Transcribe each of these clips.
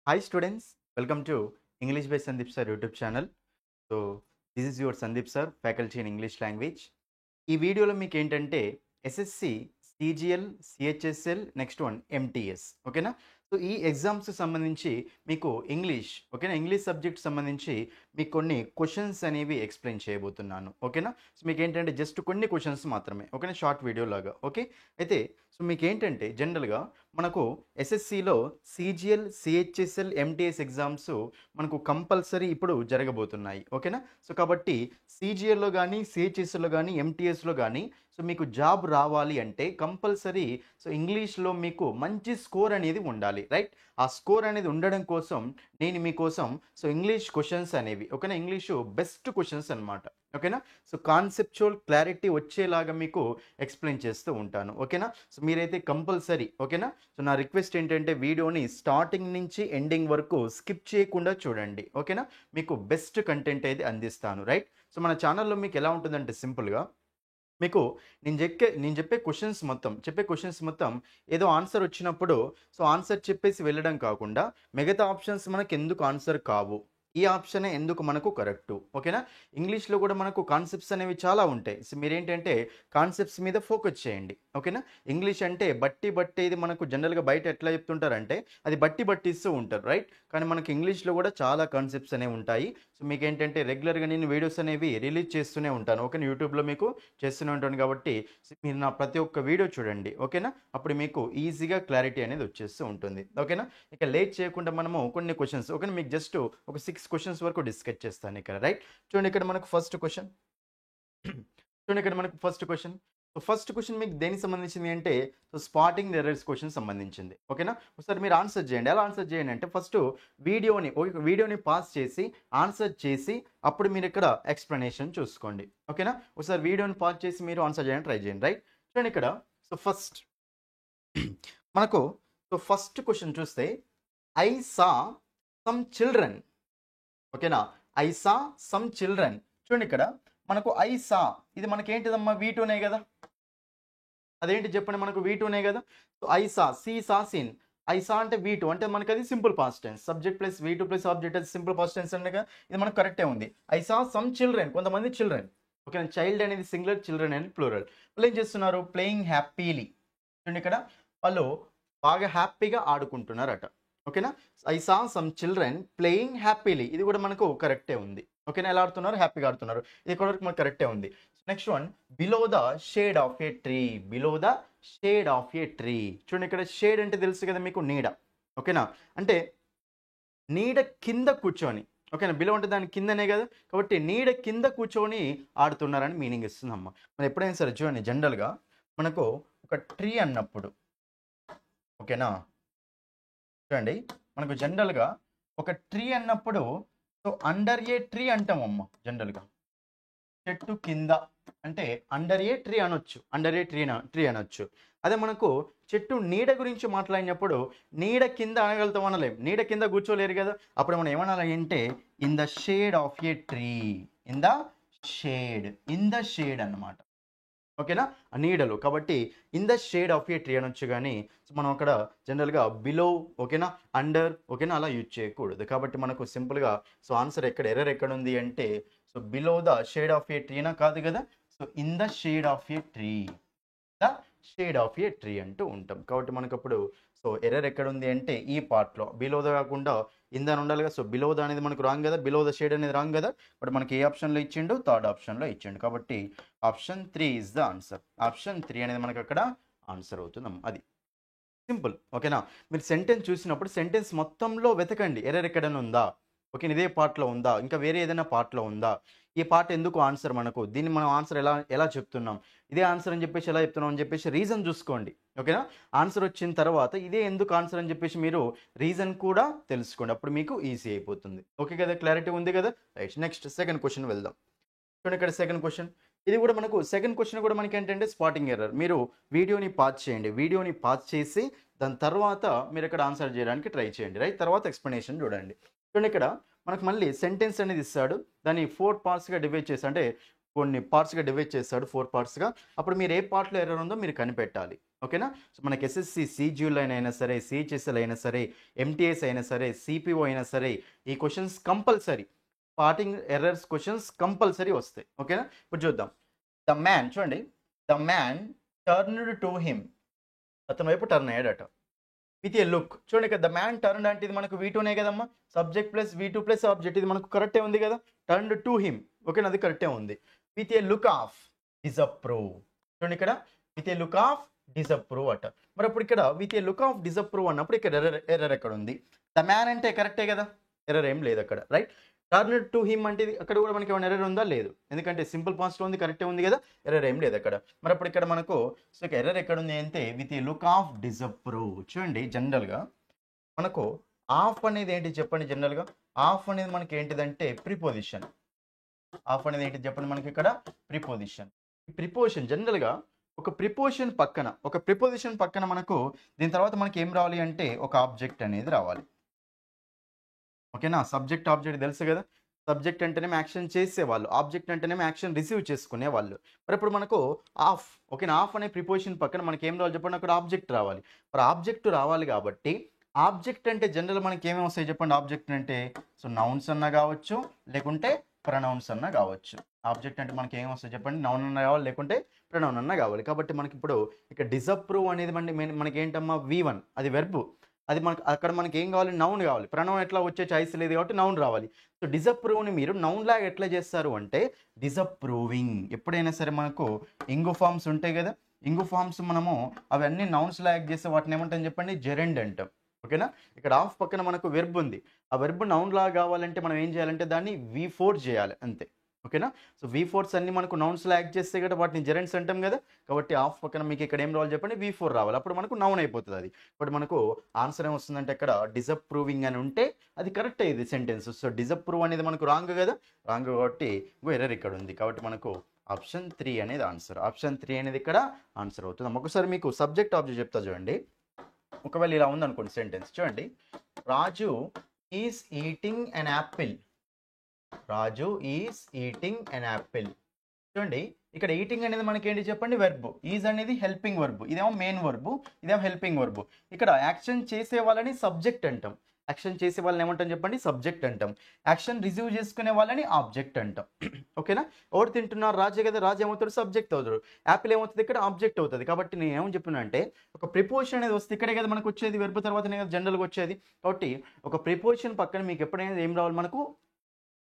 Hi students, welcome to English by Sandeep Sir YouTube channel. So this is your Sandeep Sir, faculty in English language. ఈ వీడియోలో మీకు ఏంటంటే SSC, CGL, CHSL next one MTS ఓకేనా. So ఈ exams సంబంధించి మీకు English ఓకేనా, English subject సంబంధించి మీకు కొన్ని క్వశ్చన్స్ అనేవి ఎక్స్ప్లెయిన్ చేయబోతున్నాను ఓకేనా. సో మీకు ఏంటంటే జస్ట్ కొన్ని క్వశ్చన్స్ మాత్రమే ఓకేనా, షార్ట్ వీడియో లాగా ఓకే. అయితే సో మీకు ఏంటంటే జనరల్గా మనకు ఎస్ఎస్సిలో సిజిఎల్, సిహెచ్ఎస్ఎల్, ఎంటీఎస్ ఎగ్జామ్స్ మనకు కంపల్సరీ ఇప్పుడు జరగబోతున్నాయి ఓకేనా. సో కాబట్టి సిజిఎల్లో కానీ సిహెచ్ఎస్ఎల్లో కానీ ఎంటీఎస్లో కానీ సో మీకు జాబ్ రావాలి అంటే కంపల్సరీ సో ఇంగ్లీష్లో మీకు మంచి స్కోర్ అనేది ఉండాలి రైట్. ఆ స్కోర్ అనేది ఉండడం కోసం నేను మీకోసం సో ఇంగ్లీష్ క్వశ్చన్స్ అనేవి ఓకేనా, ఇంగ్లీషు బెస్ట్ క్వశ్చన్స్ అనమాట ఓకేనా. సో కాన్సెప్చువల్ క్లారిటీ వచ్చేలాగా మీకు ఎక్స్ప్లెయిన్ చేస్తూ ఉంటాను ఓకేనా. సో మీరైతే కంపల్సరీ ఓకేనా. సో నా రిక్వెస్ట్ ఏంటంటే వీడియోని స్టార్టింగ్ నుంచి ఎండింగ్ వరకు స్కిప్ చేయకుండా చూడండి ఓకేనా. మీకు బెస్ట్ కంటెంట్ అయితే అందిస్తాను రైట్. సో మన ఛానల్లో మీకు ఎలా ఉంటుందంటే సింపుల్గా మీకు నేను చెప్పే క్వశ్చన్స్ మొత్తం ఏదో ఆన్సర్ వచ్చినప్పుడు సో ఆన్సర్ చెప్పేసి వెళ్ళడం కాకుండా మిగతా ఆప్షన్స్ మనకు ఎందుకు ఆన్సర్ కావు, ఈ ఆప్షనే ఎందుకు మనకు కరెక్టు ఓకేనా. ఇంగ్లీష్లో కూడా మనకు కాన్సెప్ట్స్ అనేవి చాలా ఉంటాయి. సో మీరేంటంటే కాన్సెప్ట్స్ మీద ఫోకస్ చేయండి ఓకేనా. ఇంగ్లీష్ అంటే బట్టి ఇది మనకు జనరల్గా బయట ఎట్లా చెప్తుంటారంటే అది బట్టి ఇస్తూ ఉంటారు రైట్. కానీ మనకి ఇంగ్లీష్లో కూడా చాలా కాన్సెప్ట్స్ అనేవి ఉంటాయి. సో మీకు ఏంటంటే రెగ్యులర్గా నేను వీడియోస్ అనేవి రిలీజ్ చేస్తూనే ఉంటాను ఓకేనా, యూట్యూబ్లో మీకు చేస్తూనే ఉంటాను. కాబట్టి మీరు నా ప్రతి ఒక్క వీడియో చూడండి ఓకేనా, అప్పుడు మీకు ఈజీగా క్లారిటీ అనేది వచ్చేస్తూ ఉంటుంది ఓకేనా. ఇక లేట్ చేయకుండా మనము కొన్ని క్వశ్చన్స్ ఓకేనా, మీకు జస్ట్ ఒక 6 క్వశ్చన్స్ వరకు డిస్కస్ చేస్తాను ఇక్కడ రైట్. చూడండి ఇక్కడ మనకు first question so first question మీకు దేనికి సంబంధించింది అంటే సో స్పాటింగ్ ఎర్రర్స్ క్వశ్చన్ సంబంధించింది ఓకేనా. ఒకసారి మీరు ఆన్సర్ చేయండి. ఎలా ఆన్సర్ చేయండి అంటే ఫస్ట్ వీడియోని పాస్ చేసి ఆన్సర్ చేసి అప్పుడు మీరు ఇక్కడ ఎక్స్ప్లెనేషన్ చూసుకోండి ఓకేనా. ఒకసారి వీడియోని పాస్ చేసి మీరు ఆన్సర్ చేయడానికి ట్రై చేయండి రైట్. చూడండి ఇక్కడ సో మనకు ఫస్ట్ క్వశ్చన్ చూస్తే ఐ సా సమ్ చిల్డ్రన్ ఓకేనా, ఐ సా సమ్ చిల్డ్రన్. చూడండి ఇక్కడ మనకు ఐ సా ఇది మనకేంటిదమ్మా V2నే కదా, అదేంటి చెప్పండి మనకు V2నే కదా. So I saw see saw seen, I saw అంటే V2 అంటే మనకి అది simple past tense, subject plus V2 plus object అది సింపుల్ పాస్ట్ టెన్స్ అంటే కదా, ఇది మనకు కరెక్టే ఉంది. ఐ సా సమ్ చిల్డ్రన్, కొంతమంది చిల్డ్రన్ ఓకేనా, చైల్డ్ అనేది సింగులర్, చిల్డ్రన్ అనేది ప్లూరల్. వాళ్ళు ఏం చేస్తున్నారు, ప్లేయింగ్ హ్యాపీలీ. చూడండి ఇక్కడ వాళ్ళు బాగా హ్యాపీగా ఆడుకుంటున్నారట ఓకేనా. I saw some children playing happily, ఇది కూడా మనకు కరెక్టే ఉంది ఓకేనా. ఎలా ఆడుతున్నారు, హ్యాపీగా ఆడుతున్నారు, ఇది కూడా మనకు కరెక్టే ఉంది. Next one below the shade of a tree, below the shade of a tree. చూడండి ఇక్కడ షేడ్ అంటే తెలుసు కదా మీకు, నీడ ఓకేనా, అంటే నీడ కింద కూర్చొని ఓకేనా, బిలో అంటే దాని కిందనే కదా, కాబట్టి నీడ కింద కూర్చొని ఆడుతున్నారని మీనింగ్ ఇస్తుందమ్మ. మరి ఎప్పుడైనా సరే చూడండి జనరల్గా మనకు ఒక ట్రీ అన్నప్పుడు ఓకేనా, చూడండి మనకు జనరల్గా ఒక ట్రీ అన్నప్పుడు సో అండర్ ఏ ట్రీ అంటామమ్మ, జనరల్గా చెట్టు కింద అంటే అండర్ ఏ ట్రీ అనొచ్చు, అండర్ ఏ ట్రీ అనొచ్చు. అదే మనకు చెట్టు నీడ గురించి మాట్లాడినప్పుడు నీడ కింద అనగలుగుతాం, అనలేం, నీడ కింద కూర్చోలేరు కదా. అప్పుడు మనం ఏమనాలి అంటే in the shade of a tree, in the shade అన్నమాట ఓకేనా, నీడలు. కాబట్టి in the shade of a tree అనొచ్చు, కానీ మనం అక్కడ జనరల్గా బిలో ఓకేనా, అండర్ ఓకేనా అలా యూజ్ చేయకూడదు. కాబట్టి మనకు సింపుల్గా సో ఆన్సర్ ఎర్రర్ ఎక్కడ ఉంది అంటే so below the shade of a ట్రీనా కాదు కదా, so in the shade of a tree, the shade of a tree అంటూ ఉంటాం. కాబట్టి మనకు అప్పుడు సో ఎర్రర్ ఎక్కడ ఉంది అంటే ఈ పార్ట్లో బిలో ద కాకుండా ఇన్ ద ఉండాలి కదా. సో బిలో ద అనేది మనకు రాంగ్ కదా, బిలో ద షేడ్ అనేది రాంగ్ కదా. బట్ మనకి ఏ ఆప్షన్లో ఇచ్చిండు, థర్డ్ ఆప్షన్లో ఇచ్చిండు. కాబట్టి option 3 is the answer. Option 3 అనేది మనకు అక్కడ ఆన్సర్ అవుతుంది, అది సింపుల్ ఓకేనా. మీరు సెంటెన్స్ చూసినప్పుడు సెంటెన్స్ మొత్తంలో వెతకండి ఎర్రర్ ఎక్కడైనా ఉందా ఓకే, ఇదే పార్ట్లో ఉందా, ఇంకా వేరే ఏదైనా పార్ట్లో ఉందా, ఈ పార్ట్ ఎందుకు ఆన్సర్ మనకు, దీన్ని మనం ఆన్సర్ ఎలా చెప్తున్నాం, ఇదే ఆన్సర్ అని చెప్పేసి ఎలా చెప్తున్నాం అని చెప్పేసి రీజన్ చూసుకోండి ఓకేనా. ఆన్సర్ వచ్చిన తర్వాత ఇదే ఎందుకు ఆన్సర్ అని చెప్పేసి మీరు రీజన్ కూడా తెలుసుకోండి, అప్పుడు మీకు ఈజీ అయిపోతుంది ఓకే కదా, క్లారిటీ ఉంది కదా రైట్. నెక్స్ట్ సెకండ్ క్వశ్చన్ వెళ్దాం. చూడండి ఇక్కడ సెకండ్ క్వశ్చన్, ఇది కూడా మనకు సెకండ్ క్వశ్చన్ కూడా మనకి ఏంటంటే స్పాటింగ్ ఎర్రర్. మీరు వీడియోని పాజ్ చేయండి, వీడియోని పాజ్ చేసి దాని తర్వాత మీరు ఇక్కడ ఆన్సర్ చేయడానికి ట్రై చేయండి రైట్. తర్వాత ఎక్స్ప్లెనేషన్ చూడండి. చూడండి ఇక్కడ మనకు మళ్ళీ సెంటెన్స్ అనేది ఇస్తాడు, దాన్ని 4 పార్ట్స్గా డివైడ్ చేసి అంటే కొన్ని పార్ట్స్గా డివైడ్ చేస్తాడు 4 పార్ట్స్గా. అప్పుడు మీరు ఏ పార్ట్లో ఎర్రర్ ఉందో మీరు కనిపెట్టాలి. ఓకేనా? సో మనకి ఎస్ఎస్సి సీజీయూలో అయినా సరే, సిహెచ్ఎస్ఎల్ అయినా సరే, ఎంటీఎస్ అయినా సరే, సిపిఓ అయినా సరే, ఈ questions compulsory spotting errors questions compulsory వస్తాయి. ఓకేనా? ఇప్పుడు చూద్దాం. ద మ్యాన్ చూడండి, the man turned to him, అతని వైపు టర్న్ అయ్యాడట. విత్ ఏ లుక్ చూడండి, ఇక్కడ ద మ్యాన్ టర్న్డ్ అంటే ఇది మనకు V2నే కదమ్మా, subject plus V2 plus object, ఇది మనకు కరెక్టే ఉంది కదా. టర్న్డ్ టు హిమ్, ఓకేనా, అది కరెక్టే ఉంది. With a look of disapprove, చూడండి ఇక్కడ with a look of disapprove అట. మరి అప్పుడు ఇక్కడ with a look of disapprove అన్నప్పుడు ఇక్కడ ఎర్రర్ ఎక్కడ ఉంది? ద మ్యాన్ అంటే కరెక్టే కదా, ఎర్రర్ ఏం లేదు అక్కడ, రైట్. టర్న్ టు హిమ్ అంటే అక్కడ కూడా మనకి ఏమైనా ఎర్రర్ ఉందా? లేదు, ఎందుకంటే సింపుల్ పాస్ట్ ఉంది, కరెక్టే ఉంది కదా, ఎర్రర్ ఏం లేదు అక్కడ. మరి అప్పుడు ఇక్కడ మనకు సో ఎర్రర్ ఎక్కడ ఉంది అంటే with a look of disapprove. చూడండి జనరల్గా మనకు ఆఫ్ అనేది ఏంటి చెప్పండి? జనరల్గా ఆఫ్ అనేది మనకి ఏంటిదంటే ప్రిపోజిషన్. ఆఫ్ అనేది ఏంటి చెప్పండి? మనకి ఇక్కడ ప్రిపోజిషన్. ప్రిపోజిషన్ జనరల్గా ఒక ప్రిపోజిషన్ పక్కన మనకు దీని తర్వాత మనకి ఏం రావాలి అంటే ఒక ఆబ్జెక్ట్ అనేది రావాలి. ఓకేనా? సబ్జెక్ట్ ఆబ్జెక్ట్ తెలుసు కదా. సబ్జెక్ట్ అంటేనేమో యాక్షన్ చేసేవాళ్ళు, ఆబ్జెక్ట్ అంటేనేమో యాక్షన్ రిసీవ్ చేసుకునే వాళ్ళు. మరి ఇప్పుడు మనకు ఆఫ్, ఓకేనా, ఆఫ్ అనే ప్రిపోజిషన్ పక్కన మనకి ఏం రావాలి చెప్పండి? అక్కడ ఆబ్జెక్ట్ రావాలి. మరి ఆబ్జెక్ట్ రావాలి కాబట్టి ఆబ్జెక్ట్ అంటే జనరల్ మనకి ఏమేమి వస్తాయి చెప్పండి? ఆబ్జెక్ట్ అంటే సో నౌన్స్ అన్నా కావచ్చు, లేకుంటే ప్రొనౌన్స్ అన్నా కావచ్చు. ఆబ్జెక్ట్ అంటే మనకి ఏమేమి వస్తాయి చెప్పండి? నౌన్ అన్నా కావాలి, లేకుంటే ప్రొనౌన్ అన్నా కావాలి. కాబట్టి మనకి ఇప్పుడు ఇక్కడ డిసప్రూవ్ అనేది మనకి ఏంటమ్మా? V1 అది వెర్బ్, అది మనకు అక్కడ మనకి ఏం కావాలి? నౌన్ కావాలి. ప్రొనౌన్ ఎట్లా వచ్చే ఛాయిస్ లేదు కాబట్టి నౌన్ రావాలి. సో డిసప్రూవ్ని మీరు నౌన్ లాగా ఎట్లా చేస్తారు అంటే డిసప్రూవింగ్. ఎప్పుడైనా సరే మనకు ఇంగు ఫార్మ్స్ ఉంటాయి కదా, ఇంగు ఫార్మ్స్ మనము అవన్నీ నౌన్స్ లాగా చేస్తే వాటిని ఏమంటాం చెప్పండి? జెరెండ్ అంటాం. ఓకేనా? ఇక్కడ ఆఫ్ పక్కన మనకు వెర్బ్ ఉంది, ఆ వెర్బ్ నౌన్ లాగా కావాలంటే మనం ఏం చేయాలంటే దాన్ని V4 చేయాలి అంతే. ఓకేనా? సో V4s అన్ని మనకు నౌన్స్ లా యాక్ట్ చేస్తే కదా వాటిని జెరెంట్స్ అంటాం కదా. కాబట్టి ఆఫ్ పక్కన మీకు ఇక్కడ ఏం రావాలి చెప్పండి? V4 రావాలి. అప్పుడు మనకు నౌన్ అయిపోతుంది అది. బట్ మనకు ఆన్సర్ ఏమొస్తుందంటే ఇక్కడ డిసప్రూవింగ్ అని ఉంటే అది కరెక్ట్ అయ్యేది సెంటెన్స్. సో డిసప్రూవ్ అనేది మనకు రాంగ్ కదా, రాంగ్ కాబట్టి ఎర్రర్ ఇక్కడ ఉంది. కాబట్టి మనకు ఆప్షన్ 3 అనేది ఆన్సర్. ఆప్షన్ 3 అనేది ఇక్కడ ఆన్సర్ అవుతుంది. ఒకసారి మీకు సబ్జెక్ట్ ఆబ్జెక్ట్ చెప్తా చూడండి. ఒకవేళ ఇలా ఉందనుకోండి సెంటెన్స్, చూడండి, Raju is eating an apple. Raju is eating an apple. చూడండి ఇక్కడ ఈటింగ్ అనేది మనకి ఏంటి చెప్పండి? వెర్బ్. ఈజ్ అనేది హెల్పింగ్ వర్బ్, ఇదేమో మెయిన్ వర్బ్, ఇదేమో హెల్పింగ్ వర్బ్. ఇక్కడ యాక్షన్ చేసే వాళ్ళని సబ్జెక్ట్ అంటాం. యాక్షన్ చేసే వాళ్ళని ఏమంటాం చెప్పండి? సబ్జెక్ట్ అంటాం. యాక్షన్ రిసీవ్ చేసుకునే వాళ్ళని ఆబ్జెక్ట్ అంటాం. ఓకేనా? ఎవరు తింటున్నారు? రాజే కదా, రాజు ఏమవుతాడు? సబ్జెక్ట్ అవుతాడు. యాపిల్ ఏమవుతుంది? ఇక్కడ ఆబ్జెక్ట్ అవుతుంది. కాబట్టి నేను ఏమని చెప్పిన అంటే ఒక ప్రిపోజిషన్ అనేది వస్తే ఇక్కడే కదా మనకు వచ్చేది, వెర్బ్ తర్వాతనే కదా జనరల్గా వచ్చేది. కాబట్టి ఒక ప్రిపోజిషన్ పక్కన మీకు ఎప్పుడైనా ఏం రావాలి? మనకు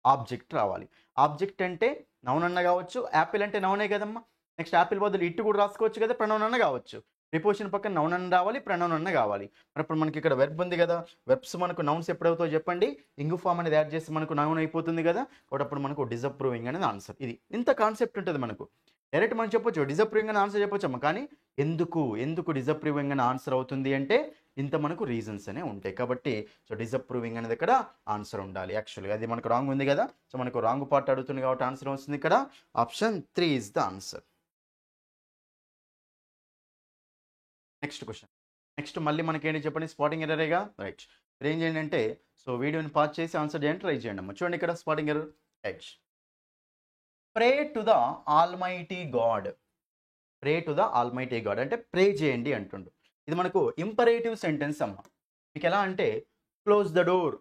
ఆబ్జెక్ట్ రావాలి. ఆబ్జెక్ట్ అంటే నౌన్ అన్న కావచ్చు, యాపిల్ అంటే నౌనే కదమ్మా. నెక్స్ట్ యాపిల్ బదులు ఇట్టు కూడా రాసుకోవచ్చు కదా, ప్రొనౌన్ అన్న కావచ్చు. ప్రిపోజిషన్ పక్కన నౌన్ అన్న రావాలి, ప్రొనౌన్ అన్న కావాలి. మరి ఇప్పుడు మనకి ఇక్కడ వెర్బ్ ఉంది కదా, వెర్బ్స్ మనకు నౌన్స్ ఎప్పుడవుతాయో చెప్పండి? ఇంగు ఫామ్ అనేది యాడ్ చేసి మనకు నౌన్ అయిపోతుంది కదా. కాబట్టి అప్పుడు మనకు డిసప్రూవింగ్ అనేది ఆన్సర్. ఇది ఇంత కాన్సెప్ట్ ఉంటుంది మనకు. డైరెక్ట్ మనం చెప్పొచ్చు డిసప్రూవింగ్ అని ఆన్సర్ చెప్పొచ్చమ్మా, కానీ ఎందుకు డిసప్రూవింగ్ అని ఆన్సర్ అవుతుంది అంటే ఇంత మనకు రీజన్స్ అనే ఉంటాయి. కాబట్టి సో డిసప్రూవింగ్ అనేది ఇక్కడ ఆన్సర్ ఉండాలి. యాక్చువల్గా అది మనకు రాంగ్ ఉంది కదా, సో మనకు రాంగ్ పార్ట్ అడుగుతుంది కాబట్టి ఆన్సర్ వస్తుంది ఇక్కడ option 3 is the answer. Next question. Next మళ్ళీ మనకి ఏంటి చెప్పండి? స్పాటింగ్ ఎర్రరేగా, రైట్. ఏం చేయండి అంటే సో వీడియోని పాజ్ చేసి ఆన్సర్ చేయండి, ట్రై చేయండి అమ్మ. చూడండి ఇక్కడ spotting error, right. Pray to the almighty God. Pray to the almighty God అంటే ప్రే చేయండి అంటుండు. ఇది మనకు ఇంపరేటివ్ సెంటెన్స్ అమ్మ. మీకు ఎలా అంటే close the door.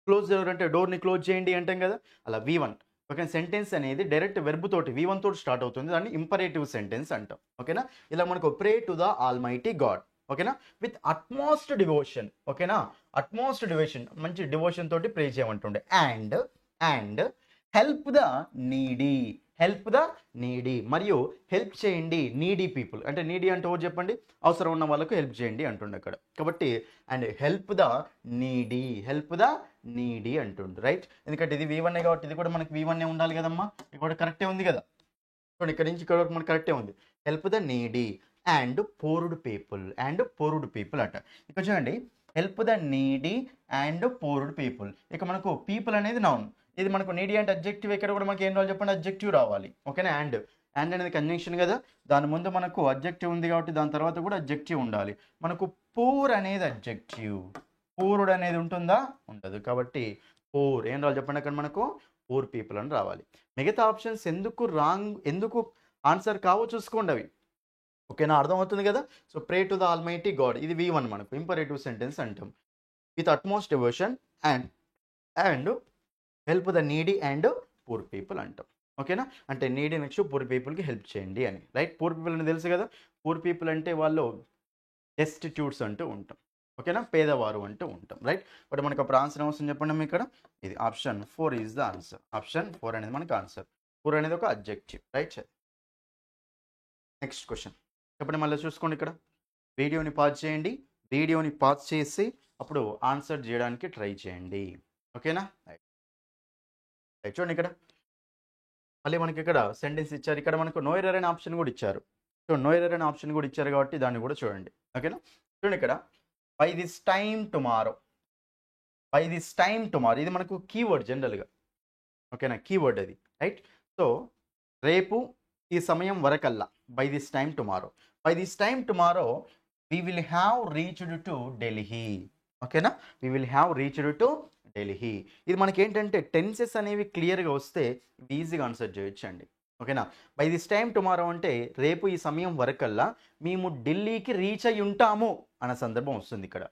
Close the door అంటే డోర్ని క్లోజ్ చేయండి అంటాం కదా, అలా V1. ఓకే, సెంటెన్స్ అనేది డైరెక్ట్ వెర్బ్ తోటి V1 తోటి స్టార్ట్ అవుతుంది, దాన్ని ఇంపరేటివ్ సెంటెన్స్ అంటాం. ఓకేనా? ఇలా మనకు pray to the almighty God, ఓకేనా, విత్ అట్మోస్ట్ డివోషన్. ఓకేనా? అట్మోస్ట్ డివోషన్, మంచి డివోషన్ తోటి ప్రే చేయమంటుండే. And help the needy. Help the needy, మరియు హెల్ప్ చేయండి నీడీ పీపుల్. అంటే నీడీ అంటే ఎవరు చెప్పండి? అవసరం ఉన్న వాళ్ళకు హెల్ప్ చేయండి అంటుండే అక్కడ. కాబట్టి అండ్ హెల్ప్ ద నీడీ అంటుండు, రైట్. ఎందుకంటే ఇది V1 కాబట్టి ఇది కూడా మనకి V1 ఉండాలి కదమ్మా. ఇది కూడా కరెక్టే ఉంది కదా. చూడండి ఇక్కడ నుంచి ఇక్కడ వరకు మనకు కరెక్టే ఉంది. Help the needy and poured people అట. ఇక్కడ చూడండి help the needy and poured people. ఇక మనకు పీపుల్ అనేది నౌన్, ఇది మనకు నీడీ అంటే అడ్జెక్టివ్. ఇక్కడ కూడా మనకి ఏం రావాలి చెప్పండి? అడ్జెక్టివ్ రావాలి. ఓకేనా? అండ్ అనేది కంజంక్షన్ కదా, దాని ముందు మనకు అడ్జెక్టివ్ ఉంది కాబట్టి దాని తర్వాత కూడా అడ్జెక్టివ్ ఉండాలి. మనకు పూర్ అనేది అడ్జెక్టివ్, పూర్డ్ అనేది ఉంటుందా? ఉండదు. కాబట్టి పూర్ ఏం రావాలి చెప్పండి? అక్కడ మనకు పూర్ పీపుల్ అని రావాలి. మిగతా ఆప్షన్స్ ఎందుకు రాంగ్, ఎందుకు ఆన్సర్ కావో చూసుకోండి అవి. ఓకేనా, అర్థమవుతుంది కదా. So pray to the almighty God, ఇది V1 మనకు ఇంపరేటివ్ సెంటెన్స్ అంటాం. With utmost devotion and and help the needy and poor people అంటాం. ఓకేనా, అంటే నీడీ నెక్స్ట్ పూర్ పీపుల్కి హెల్ప్ చేయండి అని, రైట్. పూర్ పీపుల్ అని తెలుసు కదా. పూర్ పీపుల్ అంటే వాళ్ళు డెస్టిట్యూట్స్ అంటూ ఉంటాం. ఓకేనా, పేదవారు అంటూ ఉంటాం, రైట్. బట్ మనకు అప్పుడు ఆన్సర్ ఏమొస్తుంది చెప్పండి ఇక్కడ. ఇది option 4 is the answer. Option 4 అనేది మనకు ఆన్సర్. పూర్ అనేది ఒక అడ్జెక్టివ్, రైట్. నెక్స్ట్ క్వశ్చన్ చెప్పండి, మళ్ళీ చూసుకోండి ఇక్కడ. వీడియోని పాజ్ చేయండి, వీడియోని పాజ్ చేసి అప్పుడు ఆన్సర్ చేయడానికి ట్రై చేయండి. ఓకేనా, రైట్. చూడండి ఇక్కడ మళ్ళీ మనకి ఇక్కడ సెంటెన్స్ ఇచ్చారు. ఇక్కడ మనకు నో ఎర్రర్ అనే ఆప్షన్ కూడా ఇచ్చారు. సో నో ఎర్రర్ అనే ఆప్షన్ కూడా ఇచ్చారు కాబట్టి దాన్ని కూడా చూడండి. ఓకేనా, చూడండి ఇక్కడ by this time tomorrow, by this time tomorrow ఇది మనకు కీవర్డ్ జనరల్గా. ఓకేనా, కీవర్డ్ అది, రైట్. సో రేపు ఈ సమయం వరకల్లా, by this time tomorrow, by this time tomorrow we will have reached to Delhi. ఓకేనా, we will have reached to Delhi. ఇది మనకి ఏంటంటే టెన్సెస్ అనేవి క్లియర్గా వస్తే ఈజీగా ఆన్సర్ చేయొచ్చు అండి. ఓకేనా, బై దిస్ టైమ్ టుమారో అంటే రేపు ఈ సమయం వరకల్లా మేము ఢిల్లీకి రీచ్ అయి ఉంటాము అన్న సందర్భం వస్తుంది ఇక్కడ.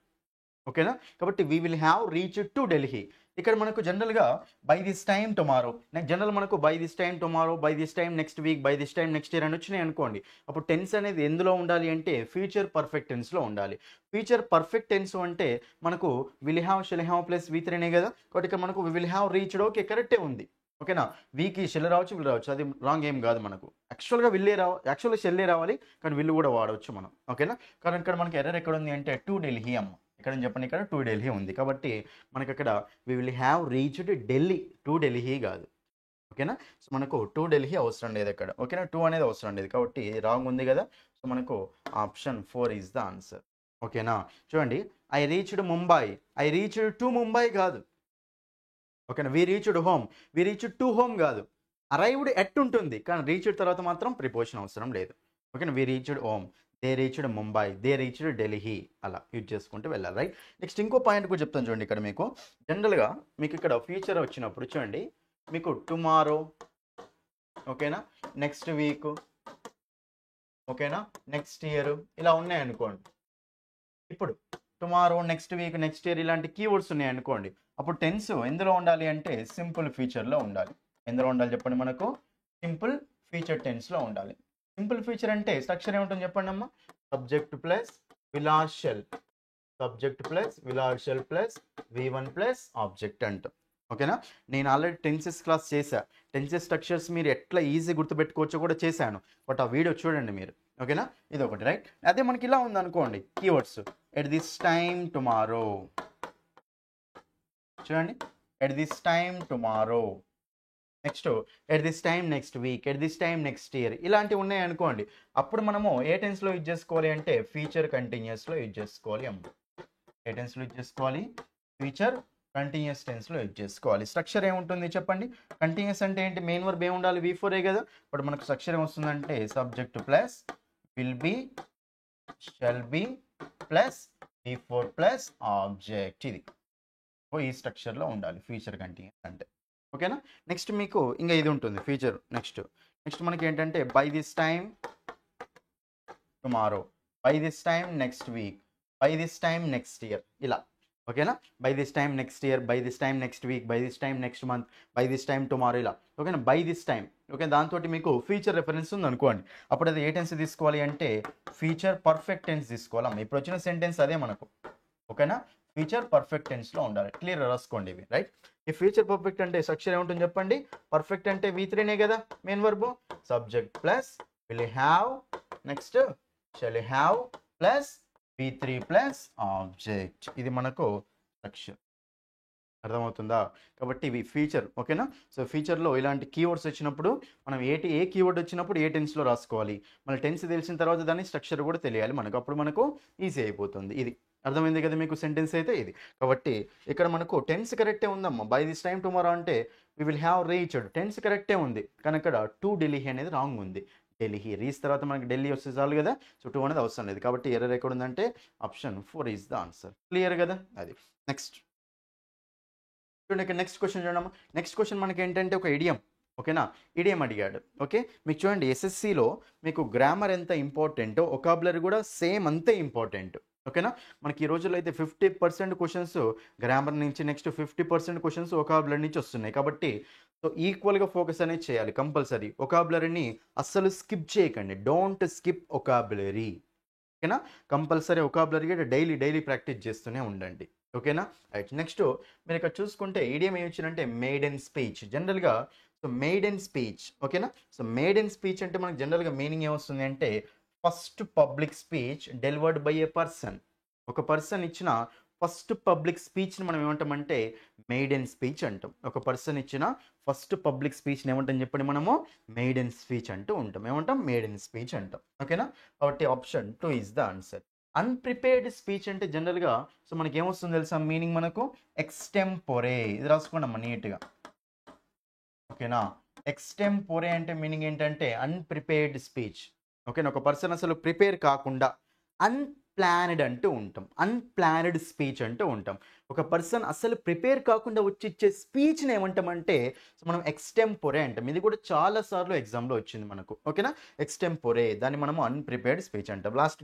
ఓకేనా, కాబట్టి we will have reach to Delhi. ఇక్కడ మనకు జనరల్గా by this time tomorrow, general మనకు by this time tomorrow, by this time next week, by this time next year అని వచ్చినాయి అనుకోండి. అప్పుడు టెన్స్ అనేది ఎందులో ఉండాలి అంటే ఫ్యూచర్ పర్ఫెక్ట్ టెన్స్లో ఉండాలి. ఫ్యూచర్ పర్ఫెక్ట్ టెన్స్ అంటే మనకు will have, shall have plus V3నే కదా. కాబట్టి ఇక్కడ మనకు we will have reached, okay కరెక్టే ఉంది. ఓకేనా, వీకి షెల్ రావచ్చు, విల్ రావచ్చు, అది రాంగ్ ఏం కాదు. మనకు యాక్చువల్గా విల్లే యాక్చువల్గా షెల్లే రావాలి, కానీ విల్లు కూడా వాడవచ్చు మనం. ఓకేనా, కానీ ఇక్కడ మనకి ఎర్రర్ ఎక్కడ ఉంది అంటే టు ఢిల్లీ అమ్మ. ఇక్కడ చెప్పండి, ఇక్కడ టు ఢిల్లీ ఉంది కాబట్టి మనకి అక్కడ we will have reached Delhi, to Delhi కాదు. ఓకేనా, సో మనకు టు ఢిల్లీ అవసరం లేదు ఇక్కడ. ఓకేనా, 2 అనేది అవసరం లేదు కాబట్టి రాంగ్ ఉంది కదా. సో మనకు ఆప్షన్ 4 ఈజ్ ద ఆన్సర్. ఓకేనా, చూడండి I reached Mumbai, I reached to Mumbai కాదు. ఓకేనా, we reached home, we reached to home కాదు. అరైవ్డ్ ఎట్ ఉంటుంది, కానీ రీచ్డ్ తర్వాత మాత్రం ప్రిపోజిషన్ అవసరం లేదు. ఓకేనా, we reached home, they reached Mumbai, they reached Delhi, అలా యూజ్ చేసుకుంటూ వెళ్ళాలి, రైట్. నెక్స్ట్ ఇంకో పాయింట్ కూడా చెప్తాను చూడండి. ఇక్కడ మీకు జనరల్గా మీకు ఇక్కడ ఫ్యూచర్ వచ్చినప్పుడు చూడండి, మీకు టుమారో, ఓకేనా, నెక్స్ట్ వీక్, ఓకేనా, నెక్స్ట్ ఇయర్ ఇలా ఉన్నాయనుకోండి. ఇప్పుడు tomorrow, next week, next year ఇలాంటి కీవర్డ్స్ ఉన్నాయనుకోండి. అప్పుడు టెన్స్ ఎందులో ఉండాలి అంటే సింపుల్ ఫ్యూచర్లో ఉండాలి. ఎందులో ఉండాలి చెప్పండి, మనకు సింపుల్ ఫ్యూచర్ టెన్స్లో ఉండాలి. సింపుల్ ఫ్యూచర్ అంటే స్ట్రక్చర్ ఏముంటుంది చెప్పండి అమ్మ. Subject plus will or shall, subject plus will or shall plus V1 plus object అంటాం. ఓకేనా, నేను ఆల్రెడీ టెన్సెస్ క్లాస్ చేశా. టెన్సెస్ స్ట్రక్చర్స్ మీరు ఎట్లా ఈజీ గుర్తుపెట్టుకోవచ్చో కూడా చేశాను, బట్ ఆ వీడియో చూడండి మీరు. ఓకేనా, ఇది ఒకటి, రైట్. అదే మనకి ఇలా ఉంది అనుకోండి keywords, at this time tomorrow, చూడండి at this time tomorrow, next at this time next week, at this time next year ఇలాంటివి ఉన్నాయి అనుకోండి. అప్పుడు మనము ఏ టెన్స్లో యూజ్ చేసుకోవాలి అంటే ఫ్యూచర్ కంటిన్యూస్లో యూజ్ చేసుకోవాలి అమ్మ. ఏ టెన్స్లో యూజ్ చేసుకోవాలి, ఫ్యూచర్ కంటిన్యూస్ టెన్స్లో యూజ్ చేసుకోవాలి. స్ట్రక్చర్ ఏముంటుంది చెప్పండి. కంటిన్యూస్ అంటే ఏంటి, మెయిన్ వర్బ్ ఏముండాలి, V4 కదా. బట్ మనకు స్ట్రక్చర్ ఏమొస్తుందంటే subject plus will be, shall be plus V4 plus object. ఇది ఈ స్ట్రక్చర్లో ఉండాలి ఫ్యూచర్ కంటిన్యూస్ అంటే. ఓకేనా, నెక్స్ట్ మీకు ఇంకా ఇది ఉంటుంది ఫ్యూచర్. నెక్స్ట్ మనకి ఏంటంటే by this time tomorrow, by this time next week, by this time next year ఇలా. ఓకేనా, by this time next year, by this time next week, by this time next month, by this time tomorrow ఇలా. ఓకేనా, by this time. Okay, దాంతో మీకు future reference ఉంది అనుకోండి. అప్పుడు అది ఏ టెన్స్ తీసుకోవాలి అంటే ఫ్యూచర్ పర్ఫెక్ట్ టెన్స్ తీసుకోవాలమ్మా. ఇప్పుడు వచ్చిన సెంటెన్స్ అదే మనకు. ఓకేనా, ఫ్యూచర్ పర్ఫెక్ట్ టెన్స్లో ఉండాలి. క్లియర్ రాసుకోండి ఇవి, రైట్. ఈ ఫ్యూచర్ పర్ఫెక్ట్ అంటే స్ట్రక్చర్ ఏముంటుంది చెప్పండి. పర్ఫెక్ట్ అంటే V3నే కదా main verb, subject plus will have, next shell have plus V3 plus object. ఇది మనకు స్ట్రక్చర్. అర్థమవుతుందా? కాబట్టి ఇవి ఫీచర్. ఓకేనా, సో ఫీచర్లో ఇలాంటి కీవర్డ్స్ వచ్చినప్పుడు మనం ఏ కీవర్డ్ వచ్చినప్పుడు ఏ టెన్స్లో రాసుకోవాలి, మన టెన్స్ తెలిసిన తర్వాత దాని స్ట్రక్చర్ కూడా తెలియాలి మనకు. అప్పుడు మనకు ఈజీ అయిపోతుంది. ఇది అర్థమైంది కదా మీకు సెంటెన్స్ అయితే ఇది. కాబట్టి ఇక్కడ మనకు టెన్స్ కరెక్టే ఉందమ్మా. బై దిస్ టైమ్ టుమారో అంటే we will have reached, tense కరెక్టే ఉంది, కానీ ఇక్కడ టు ఢిల్లీ అనేది రాంగ్ ఉంది. ఢిల్లీ రీచ్ తర్వాత మనకి ఢిల్లీ వస్తే చాలు కదా. సో 2 అనేది అవసరం లేదు. కాబట్టి ఎర్రర్ ఎక్కడ ఉందంటే option 4 is the answer. Clear కదా అది. నెక్స్ట్ చూడండి ఇక్కడ నెక్స్ట్ క్వశ్చన్ చూడమ్మా. నెక్స్ట్ క్వశ్చన్ మనకి ఏంటంటే ఒక ఇడియం. ఓకేనా, ఇడియం అడిగాడు. ఓకే, మీకు చూడండి ఎస్ఎస్సిలో మీకు గ్రామర్ ఎంత ఇంపార్టెంటో ఒకాబులరీ కూడా సేమ్ అంతే ఇంపార్టెంట్. ఓకేనా, మనకి ఈ రోజుల్లో అయితే 50% క్వశ్చన్స్ గ్రామర్ నుంచి, నెక్స్ట్ 50% క్వశ్చన్స్ ఒకాబులరీ నుంచి వస్తున్నాయి. కాబట్టి సో ఈక్వల్గా ఫోకస్ అనేది చేయాలి కంపల్సరీ. ఒకాబులరీని అస్సలు స్కిప్ చేయకండి, డోంట్ స్కిప్ ఒకాబులరీ. ఓకేనా, కంపల్సరీ ఒకాబులరీ డైలీ ప్రాక్టీస్ చేస్తూనే ఉండండి. ఓకేనా, రైట్. నెక్స్ట్ మీరు ఇక్కడ చూసుకుంటే ఈడియం ఏమి ఇచ్చారంటే మేడ్ ఇన్ స్పీచ్. జనరల్గా సో మేడ్ ఇన్ స్పీచ్. ఓకేనా, సో మేడ్ ఇన్ స్పీచ్ అంటే మనకు జనరల్గా మీనింగ్ ఏమొస్తుంది అంటే first public speech delivered by A person. ఒక పర్సన్ ఇచ్చిన ఫస్ట్ పబ్లిక్ స్పీచ్ని మనం ఏమంటామంటే మేడ్ ఇన్ స్పీచ్ అంటాం. ఒక పర్సన్ ఇచ్చిన ఫస్ట్ పబ్లిక్ స్పీచ్ని ఏమంటాం చెప్పండి మనము మేడ్ ఇన్ స్పీచ్ అంటూ ఉంటాం. ఏమంటాం మేడ్ ఇన్ స్పీచ్ అంటాం. ఓకేనా, కాబట్టి option 2 is the answer. Unprepared speech అంటే జనరల్గా సో మనకి ఏమొస్తుంది తెలుసా మీనింగ్ మనకు ఎక్స్టెంపోరే. ఇది రాసుకోండి నీట్గా. ఓకేనా, ఎక్స్టెంపోరే అంటే మీనింగ్ ఏంటంటే అన్ప్రిపేర్డ్ స్పీచ్. ఓకేనా, ఒక పర్సన్ అసలు ప్రిపేర్ కాకుండా అన్ప్లానెడ్ అంటూ ఉంటాం. అన్ప్లానెడ్ స్పీచ్ అంటూ ఉంటాం. ఒక పర్సన్ అసలు ప్రిపేర్ కాకుండా వచ్చి ఇచ్చే స్పీచ్ని ఏమంటామంటే సో మనం ఎక్స్టెంపోరే అంటాం. ఇది కూడా చాలా సార్లు ఎగ్జామ్లో వచ్చింది మనకు. ఓకేనా, ఎక్స్టెంపోరే, దాన్ని మనము అన్ప్రిపేర్డ్ స్పీచ్ అంటాం. లాస్ట్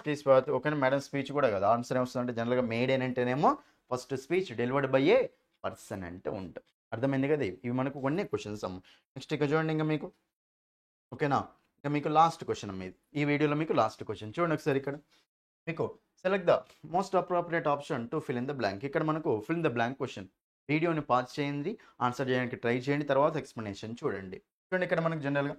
పీస్ ఓకేనా మేడం స్పీచ్ కూడా కదా. ఆన్సర్ ఏమొస్తుందంటే జనరల్గా మేడ్ ఇన్ అంటేనేమో first speech delivered by A person అంటే ఉంటాం. అర్థమైంది కదా, ఇవి మనకు కొన్ని క్వశ్చన్స్ అమ్మ. నెక్స్ట్ ఇక చూడండి ఇంకా మీకు. ఓకేనా, ఇంకా మీకు లాస్ట్ క్వశ్చన్ అమ్మ. ఇది ఈ వీడియోలో మీకు లాస్ట్ క్వశ్చన్ చూడండి ఒకసారి. ఇక్కడ మీకు select the most appropriate option to fill in the blank. ఇక్కడ మనకు fill in the blank question. వీడియోని పాజ్ చేయండి, ఆన్సర్ చేయడానికి ట్రై చేయండి, తర్వాత ఎక్స్ప్లెనేషన్ చూడండి. చూడండి ఇక్కడ మనకు జనరల్గా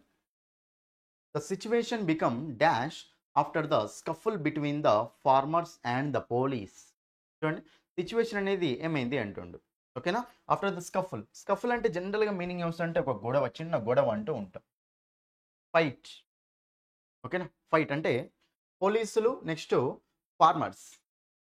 the situation become dash after the scuffle between the farmers and the police. చూడండి సిచ్యువేషన్ అనేది ఏమైంది అంటుండు. ఓకేనా, ఆఫ్టర్ ద స్కఫుల్. స్కఫుల్ అంటే జనరల్గా మీనింగ్ ఏమొస్తుందంటే ఒక గొడవ, చిన్న గొడవ అంటూ ఉంటాం. ఫైట్. ఓకేనా, ఫైట్ అంటే పోలీసులు నెక్స్ట్ ఫార్మర్స్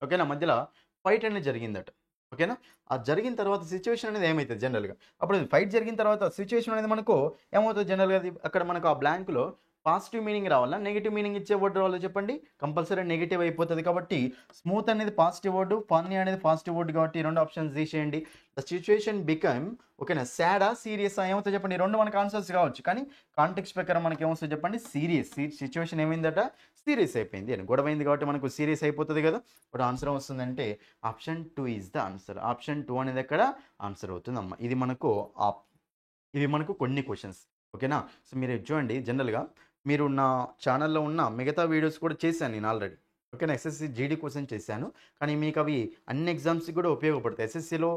ఓకేనా మధ్యలో ఫైట్ అనేది జరిగిందట. ఓకేనా, ఆ జరిగిన తర్వాత సిచ్యువేషన్ అనేది ఏమవుతుంది జనరల్గా, అప్పుడు ఫైట్ జరిగిన తర్వాత సిచ్యువేషన్ అనేది మనకు ఏమవుతుంది జనరల్గా, అక్కడ మనకు ఆ బ్లాంక్లో పాజిటివ్ మీనింగ్ రావాలా నెగిటివ్ మీనింగ్ ఇచ్చే వర్డ్ రావాలో చెప్పండి. కంపల్సరీ నెగిటివ్ అయిపోతుంది. కాబట్టి స్మూత్ అనేది పాజిటివ్ వర్డ్, ఫన్నీ అనేది పాజిటివ్ వర్డ్, కాబట్టి ఈ రెండు ఆప్షన్స్ తీసేయండి. ద సిచ్యువేషన్ బికమ్ ఓకేనా సాడా సీరియసా ఏమవుతుంది చెప్పండి. ఈ రెండు మనకు ఆన్సర్స్ కావచ్చు, కానీ కాంటెక్స్ట్ ప్రకారం మనకి ఏమవుతుంది చెప్పండి సీరియస్. సిచ్యువేషన్ ఏమైందట సీరియస్ అయిపోయింది అని, గొడవైంది కాబట్టి మనకు సీరియస్ అయిపోతుంది కదా. ఇప్పుడు ఆన్సర్ వస్తుందంటే option 2 is the answer. Option 2 అనేది ఎక్కడ ఆన్సర్ అవుతుంది అమ్మ. ఇది మనకు ఇవి మనకు కొన్ని క్వశ్చన్స్. ఓకేనా, సో మీరు చూడండి జనరల్గా మీరు నా ఛానల్లో ఉన్న మిగతా వీడియోస్ కూడా చేశాను నేను ఆల్రెడీ. ఓకేనా, ఎస్ఎస్సి జీడీ కోసం చేశాను, కానీ మీకు అవి అన్ని ఎగ్జామ్స్కి కూడా ఉపయోగపడతాయి. ఎస్ఎస్సిలో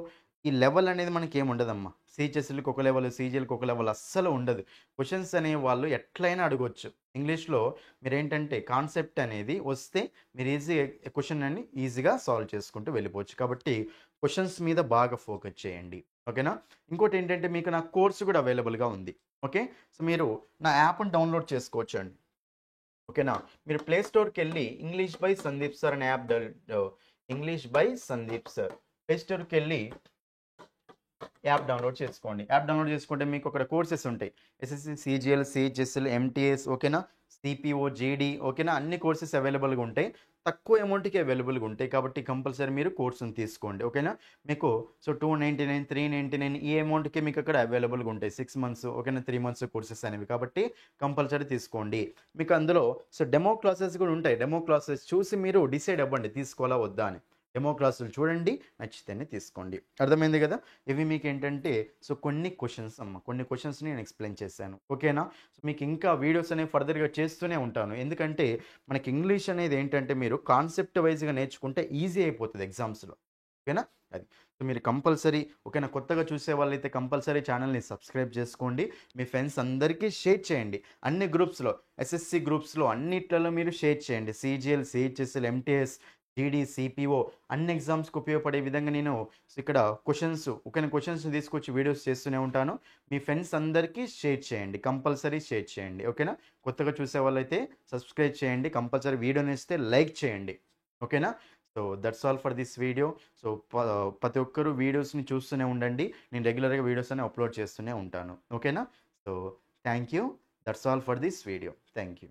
ఈ లెవెల్ అనేది మనకి ఏమి ఉండదమ్మా. సిహెచ్ఎస్ఎల్కి ఒక లెవెల్, సీజీఎల్కి ఒక లెవెల్ అస్సలు ఉండదు. క్వశ్చన్స్ అనే వాళ్ళు ఎట్లయినా అడగవచ్చు. ఇంగ్లీష్లో మీరు ఏంటంటే కాన్సెప్ట్ అనేది వస్తే మీరు క్వశ్చన్ అన్ని ఈజీగా సాల్వ్ చేసుకుంటూ వెళ్ళిపోవచ్చు. కాబట్టి క్వశ్చన్స్ మీద బాగా ఫోకస్ చేయండి. ఓకేనా, ఇంకోటి ఏంటంటే మీకు నా కోర్సు కూడా అవైలబుల్గా ఉంది. ఓకే, సో మీరు నా యాప్ని డౌన్లోడ్ చేసుకోవచ్చు అండి. ఓకేనా, మీరు ప్లే స్టోర్కి వెళ్ళి ఇంగ్లీష్ బై సందీప్ సార్ అనే app, English by Sandeep sir play స్టోర్కి వెళ్ళి యాప్ డౌన్లోడ్ చేసుకోండి. యాప్ డౌన్లోడ్ చేసుకుంటే మీకు అక్కడ కోర్సెస్ ఉంటాయి. ఎస్ఎస్సి, సిజిఎల్, సిహెచ్ఎస్ఎల్, ఎంటీఎస్, ఓకేనా, సిపిఓ, జీడీ, ఓకేనా, అన్ని కోర్సెస్ అవైలబుల్గా ఉంటాయి. తక్కువ అమౌంట్కి అవైలబుల్గా ఉంటాయి. కాబట్టి కంపల్సరీ మీరు కోర్సును తీసుకోండి. ఓకేనా, మీకు సో 299, 399 ఈ అమౌంట్కి మీకు అక్కడ అవైలబుల్గా ఉంటాయి. 6 months ఓకేనా, 3 months కోర్సెస్ అనేవి. కాబట్టి కంపల్సరీ తీసుకోండి. మీకు అందులో సో డెమో క్లాసెస్ కూడా ఉంటాయి. డెమో క్లాసెస్ చూసి మీరు డిసైడ్ అవ్వండి తీసుకోవాలా వద్దా అని. డెమో క్లాసులు చూడండి, నచ్చితేనే తీసుకోండి. అర్థమైంది కదా. ఇవి మీకు ఏంటంటే సో కొన్ని క్వశ్చన్స్ అమ్మ, కొన్ని క్వశ్చన్స్ని నేను ఎక్స్ప్లెయిన్ చేశాను. ఓకేనా, సో మీకు ఇంకా వీడియోస్ అనేవి ఫర్దర్గా చేస్తూనే ఉంటాను. ఎందుకంటే మనకి ఇంగ్లీష్ అనేది ఏంటంటే మీరు కాన్సెప్ట్ వైజ్గా నేర్చుకుంటే ఈజీ అయిపోతుంది ఎగ్జామ్స్లో. ఓకేనా, అది సో మీరు కంపల్సరీ ఓకేనా కొత్తగా చూసే వాళ్ళైతే కంపల్సరీ ఛానల్ని సబ్స్క్రైబ్ చేసుకోండి. మీ ఫ్రెండ్స్ అందరికీ షేర్ చేయండి. అన్ని గ్రూప్స్లో, ఎస్ఎస్సి గ్రూప్స్లో అన్నిట్లలో మీరు షేర్ చేయండి. సిజిఎల్, సిహెచ్ఎస్ఎల్, ఎంటీఎస్, జీడీ, సిపిఓ అన్ని ఎగ్జామ్స్కి ఉపయోగపడే విధంగా నేను ఇక్కడ క్వశ్చన్స్ తీసుకొచ్చి వీడియోస్ చేస్తూనే ఉంటాను. మీ ఫ్రెండ్స్ అందరికీ షేర్ చేయండి, కంపల్సరీ షేర్ చేయండి. ఓకేనా, కొత్తగా చూసే వాళ్ళైతే సబ్స్క్రైబ్ చేయండి. కంపల్సరీ వీడియోని ఇస్తే లైక్ చేయండి. ఓకేనా, so that's all for this video. So ప్రతి ఒక్కరూ వీడియోస్ని చూస్తూనే ఉండండి. నేను రెగ్యులర్గా వీడియోస్ అని అప్లోడ్ చేస్తూనే ఉంటాను. ఓకేనా, so thank you. That's all for this video. Thank you.